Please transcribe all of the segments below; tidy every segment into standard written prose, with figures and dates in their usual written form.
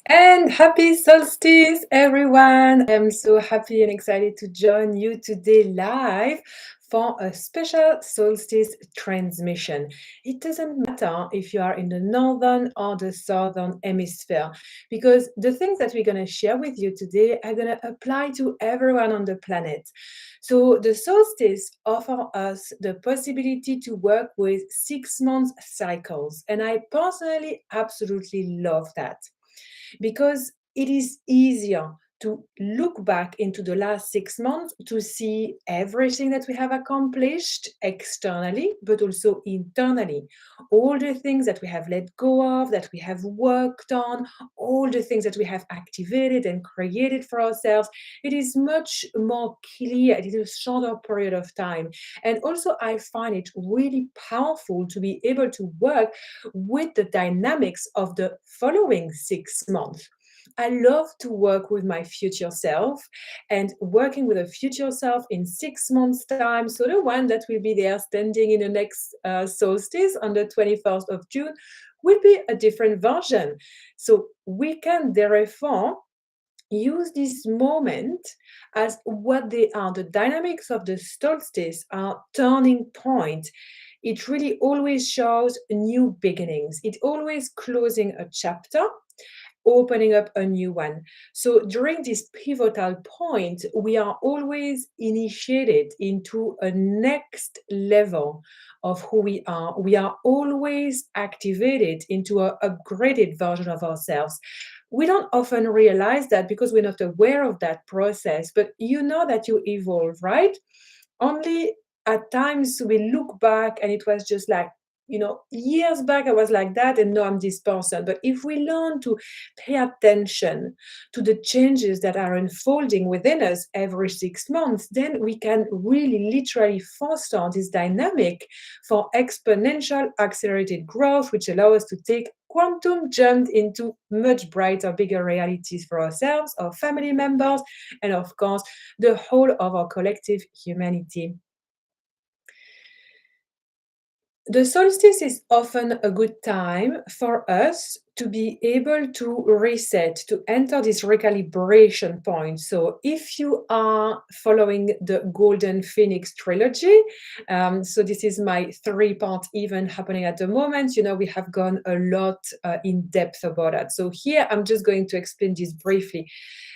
And happy solstice, everyone! I'm so happy and excited to join you today live for a special solstice transmission. It doesn't matter if you are in the northern or the southern hemisphere, because the things that we're going to share with you today are going to apply to everyone on the planet. So the solstice offers us the possibility to work with 6 month cycles, and I personally absolutely love that because it is easier to look back into the last 6 months to see everything that we have accomplished externally, but also internally. All the things that we have let go of, that we have worked on, all the things that we have activated and created for ourselves. It is much more clear. It is a shorter period of time. And also, I find it really powerful to be able to work with the dynamics of the following 6 months. I love to work with my future self and working with a future self in 6 months' time. So, the one that will be there standing in the next solstice on the 21st of June will be a different version. So, we can therefore use this moment as what they are. The dynamics of the solstice are turning point. It really always shows new beginnings. It always closing a chapter, opening up a new one. So during this pivotal point, we are always initiated into a next level of who we are. We are always activated into an upgraded version of ourselves. We don't often realize that because we're not aware of that process, but you know that you evolve, right? Only at times we look back and it was just like, years back I was like that and now I'm this person. But if we learn to pay attention to the changes that are unfolding within us every 6 months, then we can really literally foster this dynamic for exponential accelerated growth, which allow us to take quantum jump into much brighter, bigger realities for ourselves, our family members, and of course, the whole of our collective humanity. The solstice is often a good time for us to be able to reset, to enter this recalibration point. So, if you are following the Golden Phoenix trilogy, so this is my 3 part event happening at the moment. We have gone a lot in depth about that. So, here I'm just going to explain this briefly.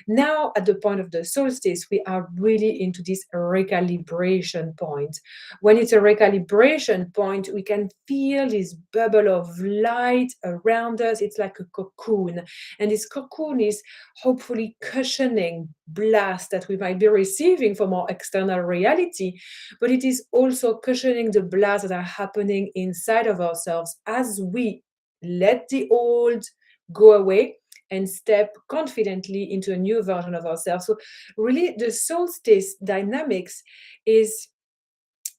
Now, at the point of the solstice, we are really into this recalibration point. When it's a recalibration point, we can feel this bubble of light around us. It's like a cocoon. And this cocoon is hopefully cushioning blast that we might be receiving from our external reality, but it is also cushioning the blasts that are happening inside of ourselves as we let the old go away and step confidently into a new version of ourselves. So, really, the solstice dynamics is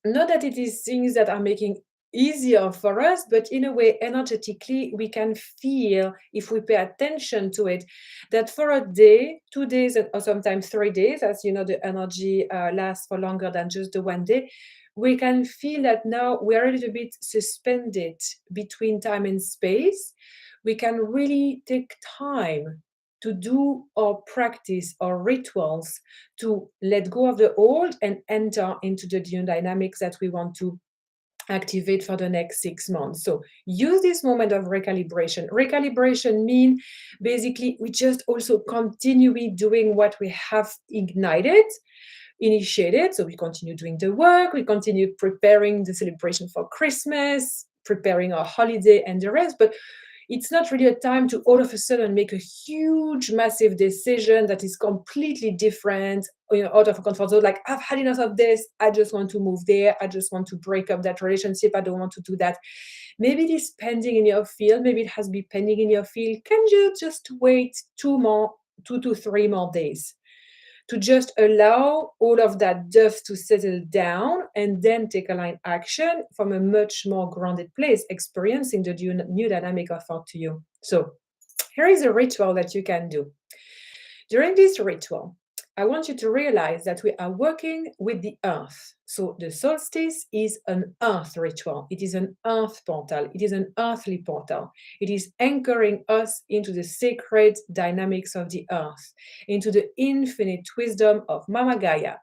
not that it is things that are making easier for us, but in a way, energetically, we can feel, if we pay attention to it, that for a day, 2 days, or sometimes 3 days, as you know, the energy lasts for longer than just the one day. We can feel that now we're a little bit suspended between time and space. We can really take time to do or practice or rituals to let go of the old and enter into the new dynamics that we want to activate for the next 6 months. So use this moment of recalibration. Recalibration mean basically we just also continue doing what we have initiated. So we continue doing the work, we continue preparing the celebration for Christmas, preparing our holiday and the rest, but it's not really a time to all of a sudden make a huge, massive decision that is completely different, out of a comfort zone. Like, I've had enough of this. I just want to move there. I just want to break up that relationship. I don't want to do that. Maybe it is pending in your field. Maybe it has been pending in your field. Can you just wait 2 to 3 more days? To just allow all of that dust to settle down and then take aligned action from a much more grounded place, experiencing the new dynamic offered to you. So, here is a ritual that you can do. During this ritual, I want you to realize that we are working with the earth. So the solstice is an earth ritual. It is an earth portal. It is an earthly portal. It is anchoring us into the sacred dynamics of the earth, into the infinite wisdom of Mama Gaia.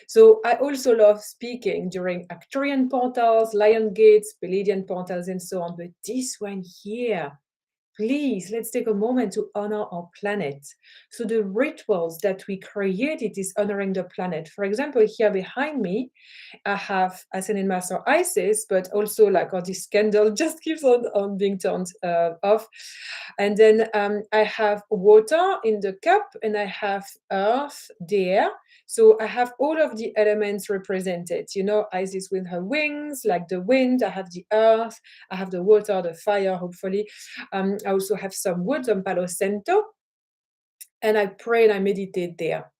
So I also love speaking during Arcturian portals, Lion Gates, Palladian portals, and so on. But this one here, please, let's take a moment to honor our planet. So the rituals that we created is honoring the planet. For example, here behind me, I have Ascended Master Isis, but also like this candle just keeps on being turned off. And then I have water in the cup, and I have earth there. So I have all of the elements represented. You know, Isis with her wings, like the wind. I have the earth. I have the water, the fire, hopefully. I also have some wood on Palo Santo. And I pray and I meditate there,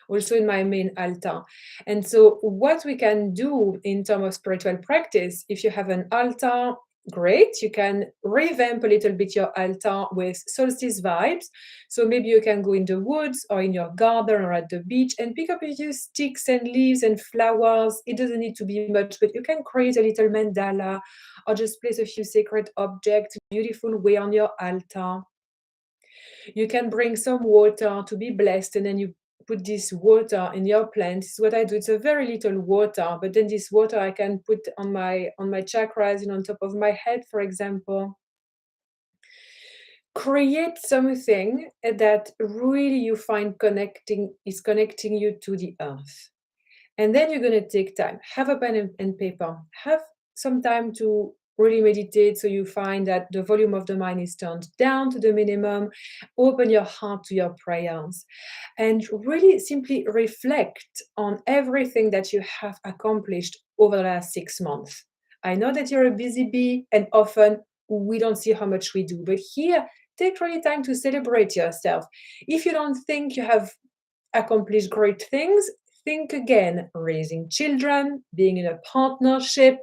also in my main altar. And so what we can do in terms of spiritual practice, if you have an altar, great, you can revamp a little bit your altar with solstice vibes. So maybe you can go in the woods or in your garden or at the beach and pick up a few sticks and leaves and flowers. It doesn't need to be much, but you can create a little mandala or just place a few sacred objects, beautiful way on your altar. You can bring some water to be blessed, and then you put this water in your plant. This is what I do. It's a very little water, but then this water I can put on my chakras, on top of my head, for example. Create something that really you find connecting you to the earth. And then you're going to take time. Have a pen and paper. Have some time to really meditate, so you find that the volume of the mind is turned down to the minimum. Open your heart to your prayers and really simply reflect on everything that you have accomplished over the last 6 months. I know that you're a busy bee and often we don't see how much we do, but here, take really time to celebrate yourself. If you don't think you have accomplished great things, think again. Raising children, being in a partnership,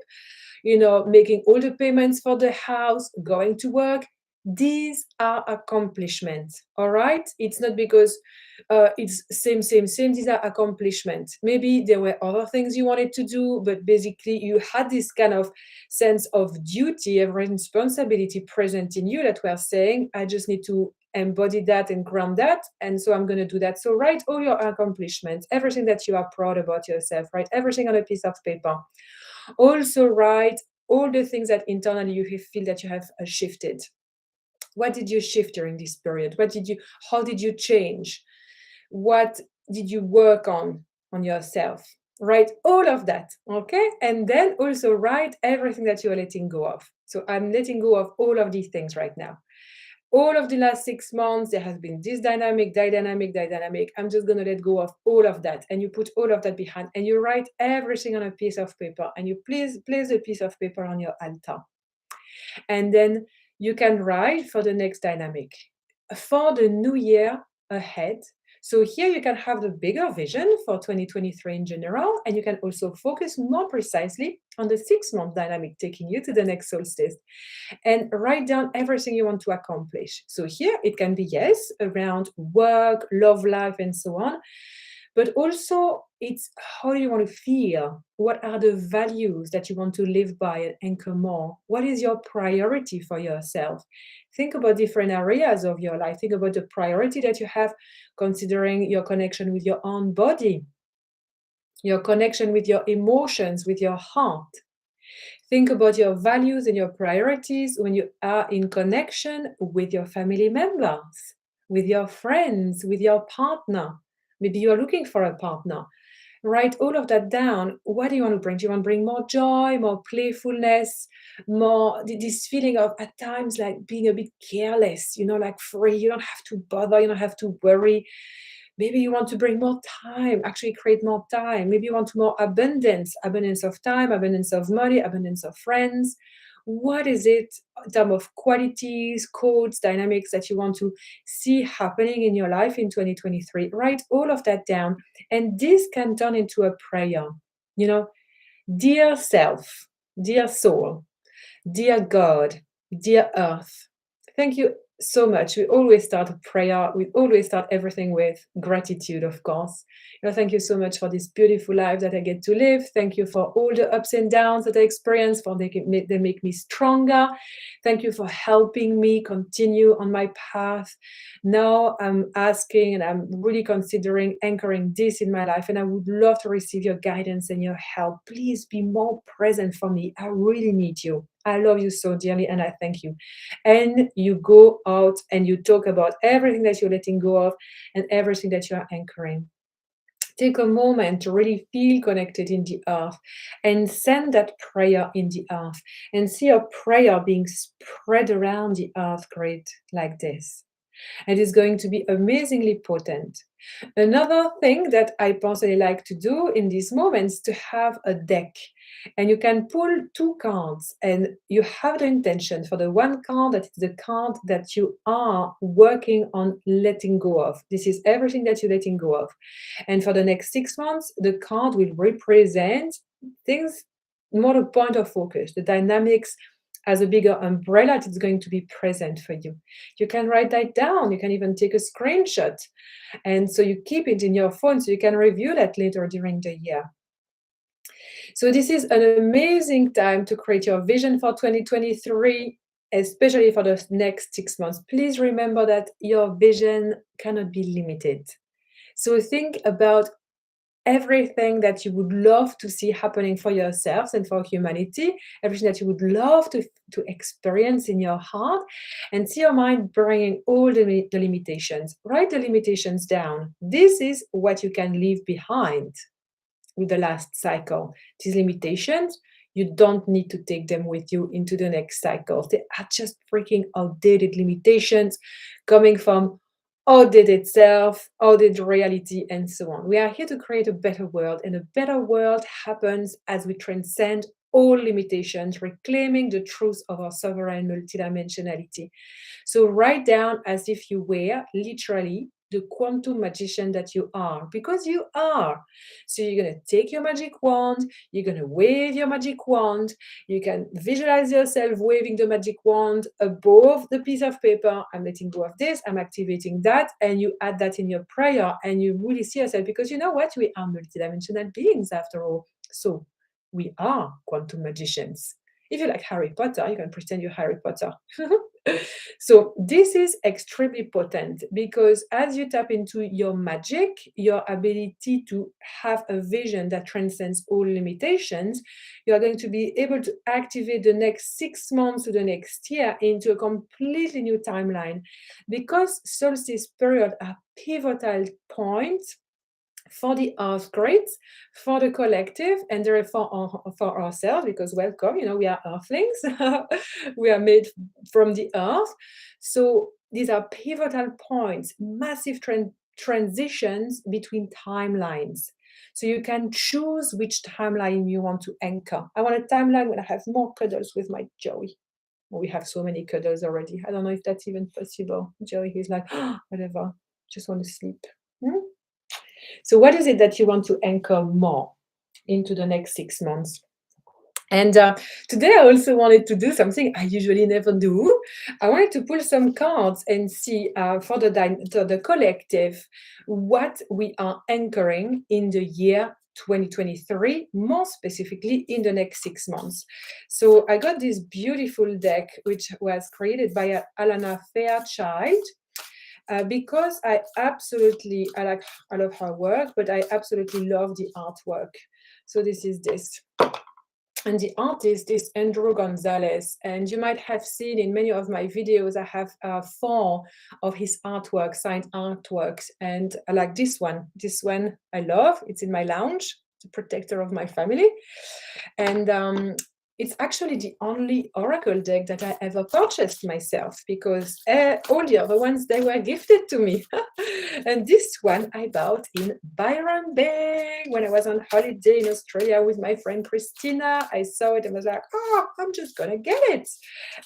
making all the payments for the house, going to work. These are accomplishments, all right? It's not because it's same. These are accomplishments. Maybe there were other things you wanted to do, but basically you had this kind of sense of duty and responsibility present in you that were saying, I just need to embody that and ground that, and so I'm going to do that. So write all your accomplishments, everything that you are proud about yourself, write everything on a piece of paper. Also write all the things that internally you feel that you have shifted. What did you shift during this period? How did you change? What did you work on yourself? Write all of that, okay? And then also write everything that you are letting go of. So I'm letting go of all of these things right now. All of the last 6 months, there has been this dynamic, that dynamic. I'm just going to let go of all of that. And you put all of that behind and you write everything on a piece of paper and you place a piece of paper on your altar. And then you can write for the next dynamic, for the new year ahead. So here you can have the bigger vision for 2023 in general, and you can also focus more precisely on the 6-month dynamic taking you to the next solstice and write down everything you want to accomplish. So here it can be, yes, around work, love life, and so on. But also it's how do you want to feel? What are the values that you want to live by and anchor more? What is your priority for yourself? Think about different areas of your life. Think about the priority that you have, considering your connection with your own body, your connection with your emotions, with your heart. Think about your values and your priorities when you are in connection with your family members, with your friends, with your partner. Maybe you are looking for a partner. Write all of that down. What do you want to bring? Do you want to bring more joy, more playfulness, more this feeling of at times like being a bit careless, like free? You don't have to bother, you don't have to worry. Maybe you want to bring more time, actually create more time. Maybe you want more abundance of time, abundance of money, abundance of friends. What is it in terms of qualities, codes, dynamics that you want to see happening in your life in 2023? Write all of that down. And this can turn into a prayer. Dear self, dear soul, dear God, dear earth, thank you so much. We always start a prayer. We always start everything with gratitude, of course. Thank you so much for this beautiful life that I get to live. Thank you for all the ups and downs that I experience, for they make me stronger. Thank you for helping me continue on my path. Now I'm asking and I'm really considering anchoring this in my life, and I would love to receive your guidance and your help. Please be more present for me. I really need you. I love you so dearly, and I thank you. And you go out and you talk about everything that you're letting go of and everything that you are anchoring. Take a moment to really feel connected in the earth and send that prayer in the earth and see your prayer being spread around the earth grid like this. And it's going to be amazingly potent. Another thing that I personally like to do in these moments is to have a deck. And you can pull two cards, and you have the intention for the one card that is the card that you are working on letting go of. This is everything that you're letting go of. And for the next 6 months, the card will represent things more the point of focus, the dynamics as a bigger umbrella that's going to be present for you. You can write that down. You can even take a screenshot. And so you keep it in your phone so you can review that later during the year. So this is an amazing time to create your vision for 2023, especially for the next 6 months. Please remember that your vision cannot be limited. So think about everything that you would love to see happening for yourselves and for humanity, everything that you would love to experience in your heart, and see your mind bringing all the limitations. Write the limitations down. This is what you can leave behind with the last cycle. These limitations, you don't need to take them with you into the next cycle. They are just freaking outdated limitations coming from outdated self, outdated reality, and so on. We are here to create a better world, and a better world happens as we transcend all limitations, reclaiming the truth of our sovereign multidimensionality. So write down as if you were literally the quantum magician that you are, because you are. So you're going to take your magic wand, you're going to wave your magic wand, you can visualize yourself waving the magic wand above the piece of paper. I'm letting go of this, I'm activating that, and you add that in your prayer, and you really see yourself, because you know what? We are multidimensional beings after all. So we are quantum magicians. If you like Harry Potter, you can pretend you're Harry Potter. So this is extremely potent, because as you tap into your magic, your ability to have a vision that transcends all limitations, you are going to be able to activate the next 6 months to the next year into a completely new timeline, because solstice period are pivotal points for the earth grids, for the collective, and therefore for ourselves, because welcome, we are earthlings. We are made from the earth. So these are pivotal points, massive transitions between timelines. So you can choose which timeline you want to anchor. I want a timeline when I have more cuddles with my Joey. We have so many cuddles already. I don't know if that's even possible. Joey, he's like, oh, whatever, just want to sleep. So what is it that you want to anchor more into the next 6 months? And today I also wanted to do something I usually never do. I wanted to pull some cards and see for the collective what we are anchoring in the year 2023, more specifically in the next 6 months. So I got this beautiful deck, which was created by Alana Fairchild. Because I love her work, but I absolutely love the artwork. So this is this. And the artist is Andrew Gonzalez. And you might have seen in many of my videos, I have 4 of his artworks, signed artworks. And I like this one. This one I love. It's in my lounge, the protector of my family. And it's actually the only oracle deck that I ever purchased myself, because all the other ones, they were gifted to me. And this one I bought in Byron Bay when I was on holiday in Australia with my friend Christina. I saw it and was like, oh, I'm just gonna get it.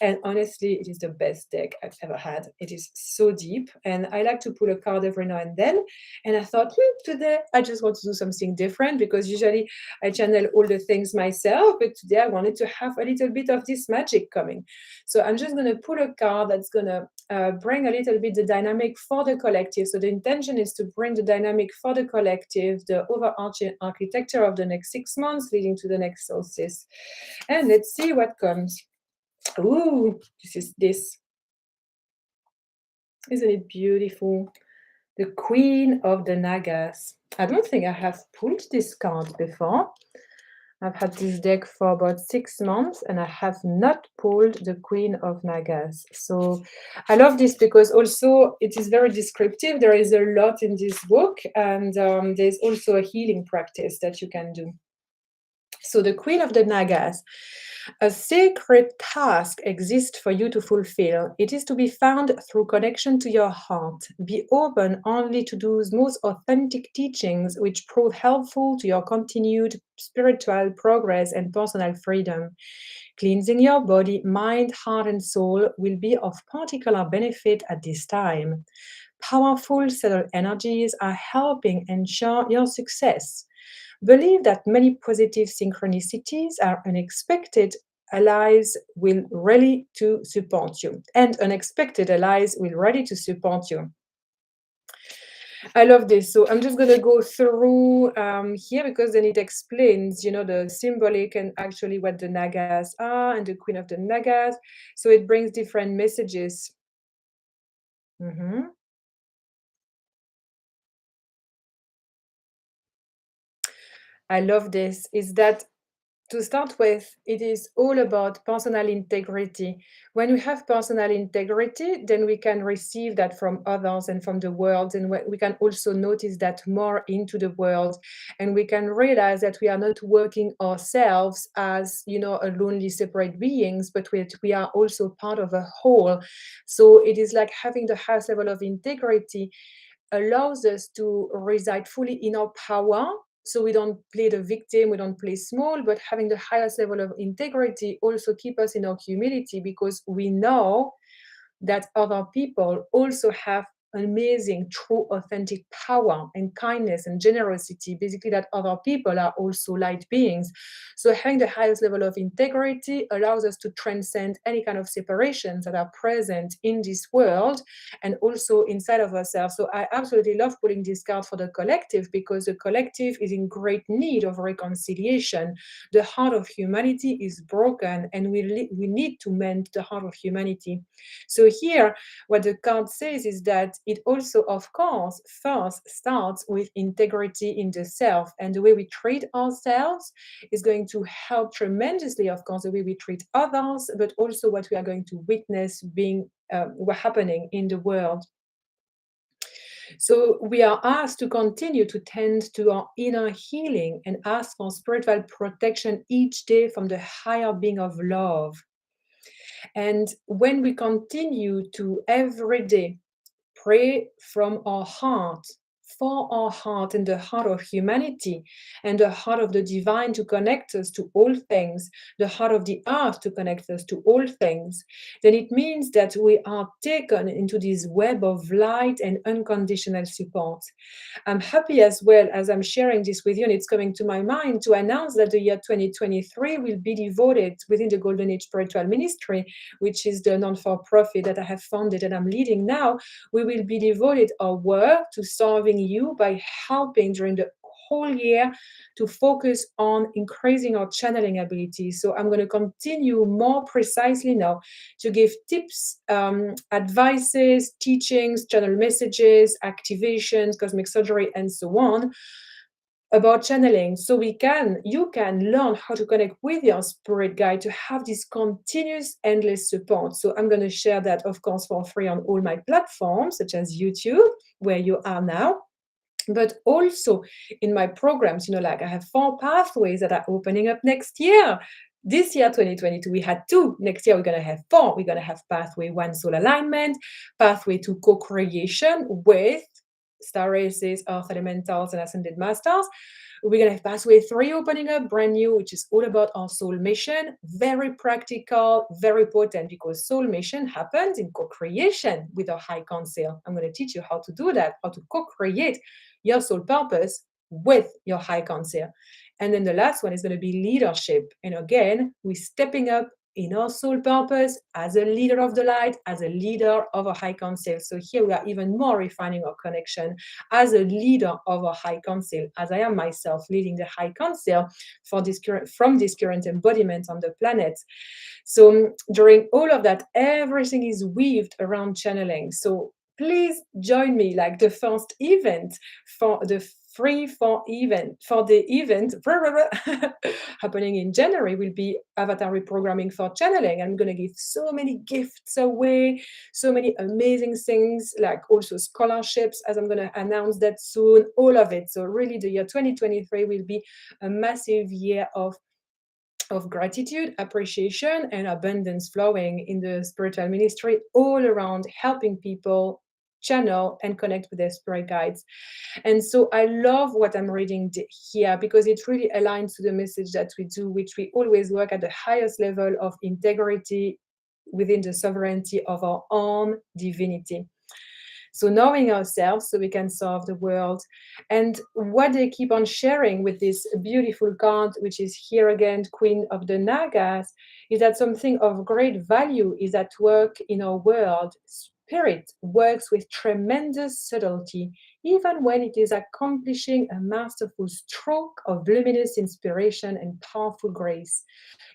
And honestly, it is the best deck I've ever had. It is so deep, and I like to pull a card every now and then. And I thought, today I just want to do something different, because usually I channel all the things myself, but today I wanted to have a little bit of this magic coming. So I'm just going to pull a card that's going to bring a little bit the dynamic for the collective. So the intention is to bring the dynamic for the collective, the overarching architecture of the next 6 months leading to the next solstice. And let's see what comes. Ooh, this is this. Isn't it beautiful? The Queen of the Nagas. I don't think I have pulled this card before. I've had this deck for about 6 months and I have not pulled the Queen of Nagas. So I love this because also it is very descriptive. There is a lot in this book, and there's also a healing practice that you can do. So the Queen of the Nagas. A sacred task exists for you to fulfill. It is to be found through connection to your heart. Be open only to those most authentic teachings which prove helpful to your continued spiritual progress and personal freedom. Cleansing your body, mind, heart, and soul will be of particular benefit at this time. Powerful subtle energies are helping ensure your success. Believe that many positive synchronicities are unexpected allies will ready to support you, and unexpected allies will ready to support you. I love this. So I'm just going to go through here because then it explains, the symbolic and actually what the Nagas are and the Queen of the Nagas. So it brings different messages. I love this. Is that to start with, it is all about personal integrity. When we have personal integrity, then we can receive that from others and from the world. And we can also notice that more into the world. And we can realize that we are not working ourselves as, a lonely, separate beings, but we are also part of a whole. So it is like having the highest level of integrity allows us to reside fully in our power. So we don't play the victim, we don't play small, but having the highest level of integrity also keep us in our humility because we know that other people also have amazing, true, authentic power and kindness and generosity, basically that other people are also light beings. So having the highest level of integrity allows us to transcend any kind of separations that are present in this world and also inside of ourselves. So I absolutely love pulling this card for the collective because the collective is in great need of reconciliation. The heart of humanity is broken and we need to mend the heart of humanity. So here, what the card says is that it also, of course, first starts with integrity in the self, and the way we treat ourselves is going to help tremendously, of course, the way we treat others, but also what we are going to witness being what happening in the world. So we are asked to continue to tend to our inner healing and ask for spiritual protection each day from the higher being of love. And when we continue to every day pray from our heart, for our heart and the heart of humanity and the heart of the divine to connect us to all things, the heart of the earth to connect us to all things, then it means that we are taken into this web of light and unconditional support. I'm happy as well as I'm sharing this with you, and it's coming to my mind to announce that the year 2023 will be devoted within the Golden Age Spiritual Ministry, which is the non-for-profit that I have founded and I'm leading now. We will be devoted our work to serving you by helping during the whole year to focus on increasing our channeling abilities. So I'm going to continue more precisely now to give tips, advices, teachings, channel messages, activations, cosmic surgery, and so on about channeling, so you can learn how to connect with your spirit guide to have this continuous endless support. So I'm going to share that, of course, for free on all my platforms such as YouTube, where you are now, but also in my programs. Like I have 4 pathways that are opening up next year. This year 2022 we had 2. Next year we're going to have 4. We're going to have pathway 1, soul alignment, pathway 2, co-creation with star races, earth elementals, and ascended masters. We're going to have pathway 3 opening up, brand new, which is all about our soul mission. Very practical, very potent, because soul mission happens in co-creation with our high council. I'm going to teach you how to do that, how to co-create your soul purpose with your high council. And then the last one is going to be leadership. And again, we're stepping up in our soul purpose as a leader of the light, as a leader of a high council. So here we are even more refining our connection as a leader of a high council, as I am myself leading the high council for this from this current embodiment on the planet. So during all of that, everything is weaved around channeling. So please join me, like the first event for the event happening in January will be Avatar Reprogramming for Channeling. I'm going to give so many gifts away, so many amazing things, like also scholarships, as I'm going to announce that soon, all of it. So really the year 2023 will be a massive year of gratitude, appreciation, and abundance flowing in the spiritual ministry all around, helping people channel and connect with their spirit guides. And so I love what I'm reading here, because it really aligns to the message that we do, which we always work at the highest level of integrity within the sovereignty of our own divinity. So knowing ourselves so we can serve the world. And what they keep on sharing with this beautiful card, which is here again, Queen of the Nagas, is that something of great value is at work in our world. Spirit works with tremendous subtlety, even when it is accomplishing a masterful stroke of luminous inspiration and powerful grace.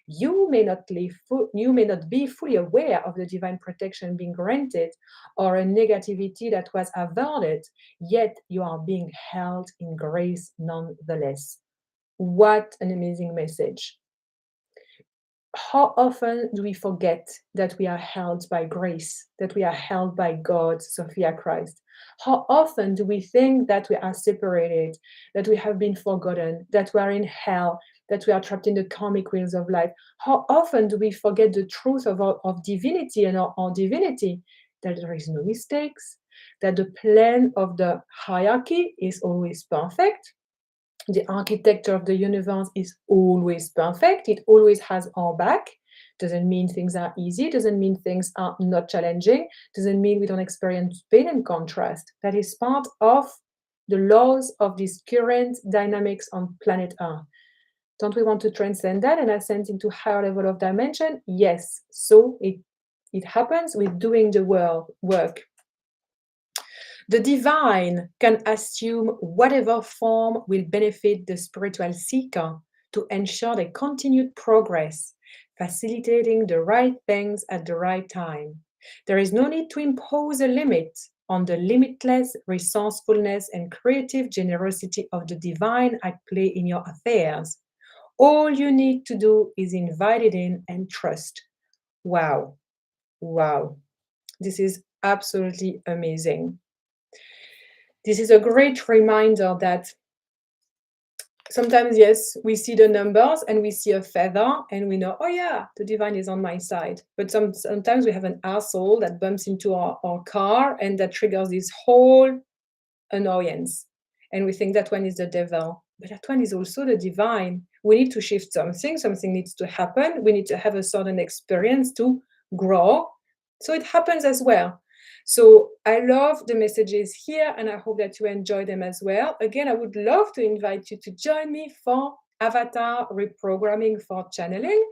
You may not be fully aware of the divine protection being granted or a negativity that was averted, yet you are being held in grace nonetheless. What an amazing message. How often do we forget that we are held by grace, that we are held by God, Sophia Christ? How often do we think that we are separated, that we have been forgotten, that we are in hell, that we are trapped in the karmic wheels of life? How often do we forget the truth of divinity and our divinity, that there is no mistakes, that the plan of the hierarchy is always perfect, the architecture of the universe is always perfect. It always has our back. Doesn't mean things are easy. Doesn't mean things are not challenging. Doesn't mean we don't experience pain and contrast. That is part of the laws of this current dynamics on planet Earth. Don't we want to transcend that and ascend into higher level of dimension? Yes. So it happens with doing the work. The divine can assume whatever form will benefit the spiritual seeker to ensure their continued progress, facilitating the right things at the right time. There is no need to impose a limit on the limitless resourcefulness and creative generosity of the divine at play in your affairs. All you need to do is invite it in and trust. Wow. Wow. This is absolutely amazing. This is a great reminder that sometimes, yes, we see the numbers and we see a feather and we know, oh yeah, the divine is on my side. But sometimes we have an asshole that bumps into our car and that triggers this whole annoyance. And we think that one is the devil. But that one is also the divine. We need to shift something. Something needs to happen. We need to have a certain experience to grow. So it happens as well. So I love the messages here, and I hope that you enjoy them as well. Again, I would love to invite you to join me for Avatar Reprogramming for Channeling,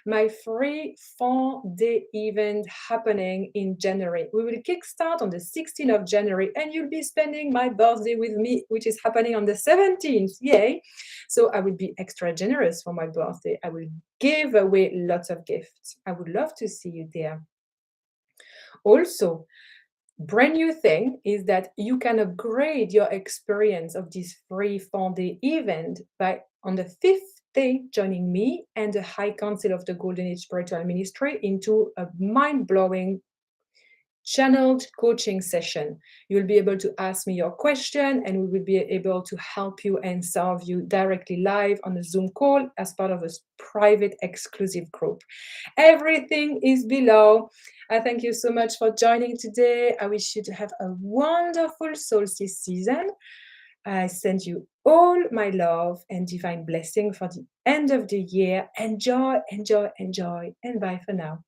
my free 4-day event happening in January. We will kickstart on the 16th of January, and you'll be spending my birthday with me, which is happening on the 17th. Yay! So I will be extra generous for my birthday. I will give away lots of gifts. I would love to see you there. Also, brand new thing is that you can upgrade your experience of this free 4-day event by on the 5th day joining me and the High Council of the Golden Age Spiritual Ministry into a mind-blowing channeled coaching session. You'll be able to ask me your question and we will be able to help you and serve you directly live on a Zoom call as part of a private exclusive group. Everything is below. I thank you so much for joining today. I wish you to have a wonderful solstice season. I send you all my love and divine blessing for the end of the year. Enjoy, enjoy, enjoy, and bye for now.